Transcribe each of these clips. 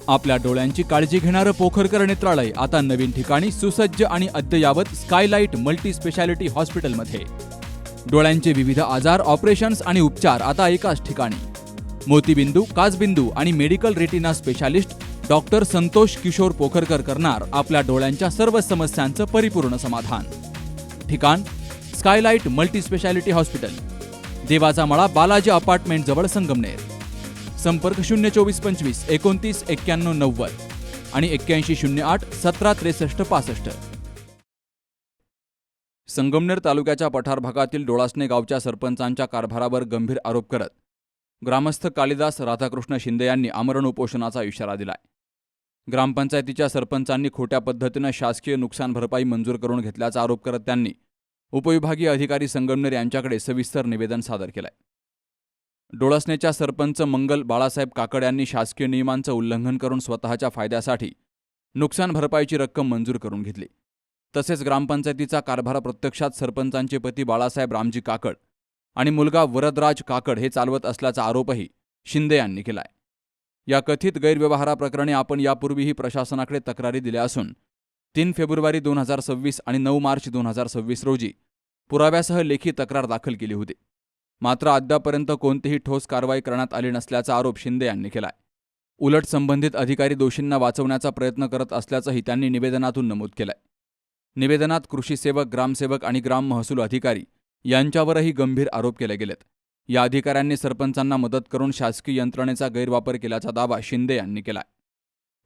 आपल्या डोळ्यांची काळजी घेणारं पोखरकर नेत्रालय आता नवीन ठिकाणी सुसज्ज आणि अद्ययावत स्कायलाइट मल्टी स्पेशालिटी हॉस्पिटलमध्ये. डोळ्यांचे विविध आजार, ऑपरेशन्स आणि उपचार आता एकाच ठिकाणी. मोतीबिंदू, काचबिंदू आणि medical retina specialist doctor Santosh Kishor Pokharkar करणार आपल्या डोळ्यांच्या सर्व समस्यांचं परिपूर्ण समाधान. ठिकाण स्कायलाइट मल्टी स्पेशालिटी हॉस्पिटल, देवाचा मळा, बालाजी अपार्टमेंट जवळ, संगमनेर. संपर्क 02425 29 91 90 आणि 8108 17 63 65. संगमनेर तालुक्याच्या पठार भागातील डोळासणे गावच्या सरपंचांच्या कारभारावर गंभीर आरोप करत ग्रामस्थ कालिदास राधाकृष्ण शिंदे यांनी आमरण उपोषणाचा इशारा दिलाय. ग्रामपंचायतीच्या सरपंचांनी खोट्या पद्धतीनं शासकीय नुकसान भरपाई मंजूर करून घेतल्याचा आरोप करत त्यांनी उपविभागीय अधिकारी संगमनेर यांच्याकडे सविस्तर निवेदन सादर केलंय. डोळासणेच्या सरपंच मंगल बाळासाहेब काकड यांनी शासकीय नियमांचं उल्लंघन करून स्वतःच्या फायद्यासाठी नुकसान भरपाईची रक्कम मंजूर करून घेतली. तसेच ग्रामपंचायतीचा कारभार प्रत्यक्षात सरपंचांचे पती बाळासाहेब रामजी काकड आणि मुलगा वरदराज काकड हे चालवत असल्याचा आरोपही शिंदे यांनी केलाय. या कथित गैरव्यवहाराप्रकरणी आपण यापूर्वीही प्रशासनाकडे तक्रारी दिल्या असून 3 फेब्रुवारी 2026 आणि 9 मार्च 2026 रोजी पुराव्यासह लेखी तक्रार दाखल केली होती. मात्र अद्यापर्यंत कोणतीही ठोस कारवाई करण्यात आली नसल्याचा आरोप शिंदे यांनी केलाय. उलट संबंधित अधिकारी दोषींना वाचवण्याचा प्रयत्न करत असल्याचंही त्यांनी निवेदनातून नमूद केलंय. निवेदनात कृषी सेवक, ग्रामसेवक आणि ग्राम महसूल अधिकारी यांच्यावरही गंभीर आरोप केले गेलेत. या अधिकाऱ्यांनी सरपंचांना मदत करून शासकीय यंत्रणेचा गैरवापर केल्याचा दावा शिंदे यांनी केलाय.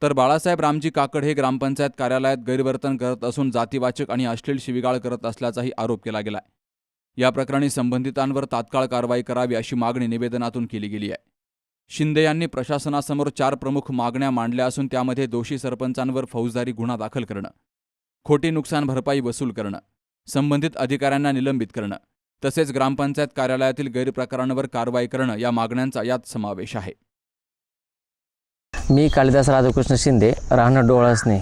तर बाळासाहेब रामजी काकड हे ग्रामपंचायत कार्यालयात गैरवर्तन करत असून जातीवाचक आणि अश्लील शिवीगाळ करत असल्याचाही आरोप केला गेलाय. या प्रकरणी संबंधितांवर तात्काळ कारवाई करावी अशी मागणी निवेदनातून केली गेली आहे. शिंदे यांनी प्रशासनासमोर 4 प्रमुख मागण्या मांडल्या असून त्यामध्ये दोषी सरपंचांवर फौजदारी गुन्हा दाखल करणं, खोटी नुकसान भरपाई वसूल करणं, संबंधित अधिकाऱ्यांना निलंबित करणं तसेच ग्रामपंचायत कार्यालयातील गैरप्रकारांवर कारवाई करणं या मागण्यांचा यात समावेश आहे. मी कालिदास राधाकृष्ण शिंदे, राहणार डोळासणे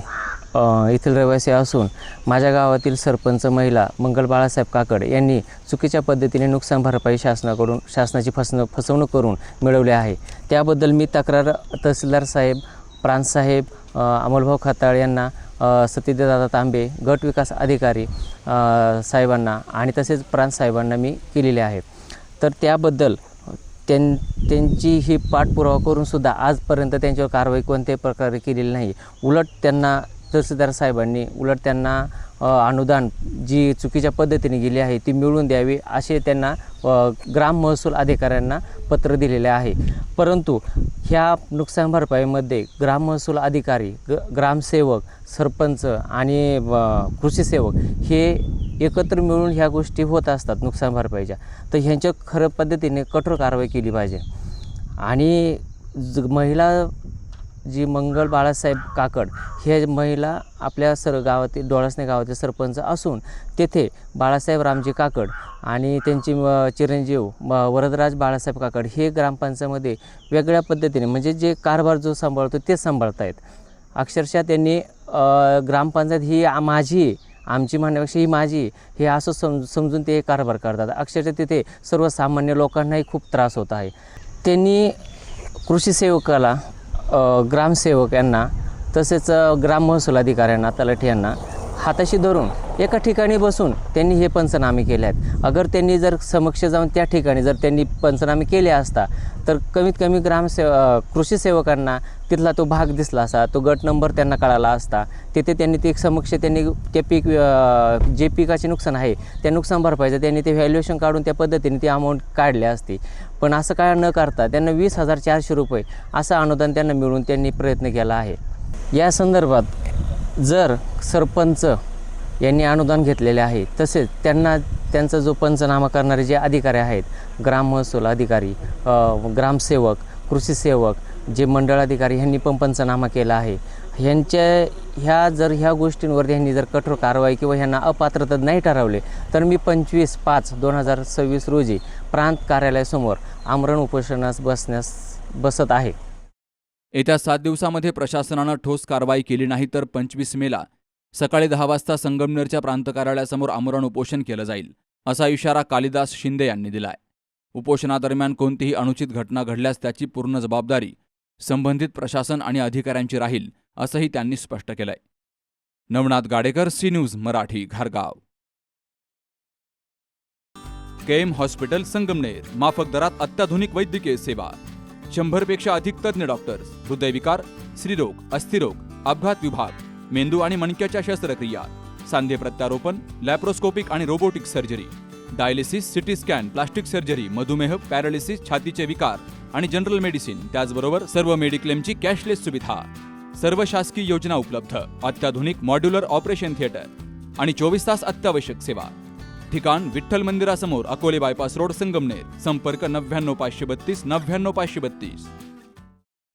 येथील रहिवासी असून माझ्या गावातील सरपंच महिला मंगल बाळासाहेब काकड यांनी चुकीच्या पद्धतीने नुकसान भरपाई शासनाची फसवणूक करून मिळवली आहे. त्याबद्दल मी तक्रार तहसीलदार साहेब, प्रांतसाहेब, अमोलभाऊ खताळ यांना, सतीदादा तांबे, गट विकास अधिकारी साहेबांना आणि तसेच प्रांतसाहेबांना मी केलेले आहे. तर त्याबद्दल त्यांची ही पाठपुरावा करूनसुद्धा आजपर्यंत त्यांच्यावर कारवाई कोणत्याही प्रकारे केलेली नाही. उलट त्यांना तहसीलदार साहेबांनी अनुदान जी चुकीच्या पद्धतीने गेली आहे ती मिळवून द्यावी असे त्यांना ग्राम महसूल अधिकाऱ्यांना पत्र दिलेले आहे. परंतु ह्या नुकसान भरपाईमध्ये ग्राम महसूल अधिकारी, ग्रामसेवक, सरपंच आणि कृषी सेवक हे एकत्र मिळून ह्या गोष्टी होत असतात नुकसान भरपाईच्या. तर ह्यांच्या खरं पद्धतीने कठोर कारवाई केली पाहिजे. आणि महिला जी मंगल बाळासाहेब काकड हे महिला आपल्या गावातील डोळासणे गावातील सरपंच असून तेथे बाळासाहेब रामजी काकड आणि त्यांचे चिरंजीव वरदराज बाळासाहेब काकड हे ग्रामपंचायतीमध्ये वेगळ्या पद्धतीने म्हणजे जे कारभार जो सांभाळतो ते सांभाळत आहेत. अक्षरशः त्यांनी ग्रामपंचायत ही माझी, आमची म्हणण्यापेक्षा ही माझी हे असं समजून ते कारभार करतात. अक्षरशः तिथे सर्वसामान्य लोकांनाही खूप त्रास होत आहे. त्यांनी कृषी सेवकाला, ग्रामसेवक यांना तसेच ग्राम महसूल अधिकाऱ्यांना, तलाठी यांना हाताशी धरून एका ठिकाणी बसून त्यांनी हे पंचनामे केले आहेत. अगर त्यांनी जर समक्ष जाऊन त्या ठिकाणी जर त्यांनी पंचनामे केले असता तर कमीत कमी कृषी सेवकांना तिथला तो भाग दिसला असता, तो गट नंबर त्यांना कळाला असता. तिथे त्यांनी ते समक्ष त्यांनी ते जे पिकाचे नुकसान आहे त्या नुकसान भरपाईचं त्यांनी ते व्हॅल्युएशन काढून त्या पद्धतीने ती अमाऊंट काढली असती. पण असं काय न करता त्यांना 20,400 रुपये असं अनुदान त्यांना मिळून त्यांनी प्रयत्न केला आहे. या संदर्भात जर सरपंच यांनी अनुदान घेतलेले आहे तसेच त्यांचा जो पंचनामा करणारे जे अधिकारी आहेत, ग्राम महसूल अधिकारी, ग्रामसेवक, कृषी सेवक, जे मंडळ अधिकारी ह्यांनी पण पंचनामा केला आहे. ह्या गोष्टींवर यांनी जर कठोर कारवाई किंवा ह्यांना अपात्रता नाही ठरवले तर मी 25/5/2026 रोजी प्रांत कार्यालयासमोर आमरण उपोषणास बसत आहे. येत्या 7 दिवसामध्ये प्रशासनानं ठोस कारवाई केली नाही तर 25 मेला सकाळी 10 वाजता संगमनेरच्या प्रांत कार्यालयासमोर आमरण उपोषण केलं जाईल, असा इशारा कालिदास शिंदे यांनी दिलाय. उपोषणादरम्यान कोणतीही अनुचित घटना घडल्यास त्याची पूर्ण जबाबदारी संबंधित प्रशासन आणि अधिकाऱ्यांची राहील, असंही त्यांनी स्पष्ट केलंय. नवनाथ गाडेकर, सी न्यूज मराठी, घारगाव. KM hospital Sangamner. माफक दरात अत्याधुनिक वैद्यकीय सेवा. 100 पेक्षा अधिक तज्ञ डॉक्टर्स. हृदयविकार, स्त्रीरोग, अस्थिरोग, अपघात विभाग, मेंदू आणि मणक्याच्या शस्त्रक्रिया, सांधे प्रत्यारोपण, लॅप्रोस्कोपिक आणि robotic surgery, dialysis, CT scan, plastic surgery, मधुमेह, पॅरालिसिस, छातीचे विकार आणि जनरल मेडिसिन. त्याचबरोबर सर्व मेडिक्लेमची कॅशलेस सुविधा. सर्व शासकीय योजना उपलब्ध. अत्याधुनिक मॉड्युलर ऑपरेशन थिएटर आणि 24 तास अत्यावश्यक सेवा. ठिकाण विठ्ठल मंदिरासमोर, अकोले बायपास रोड, संगमनेर. संपर्क 99 532 99 532.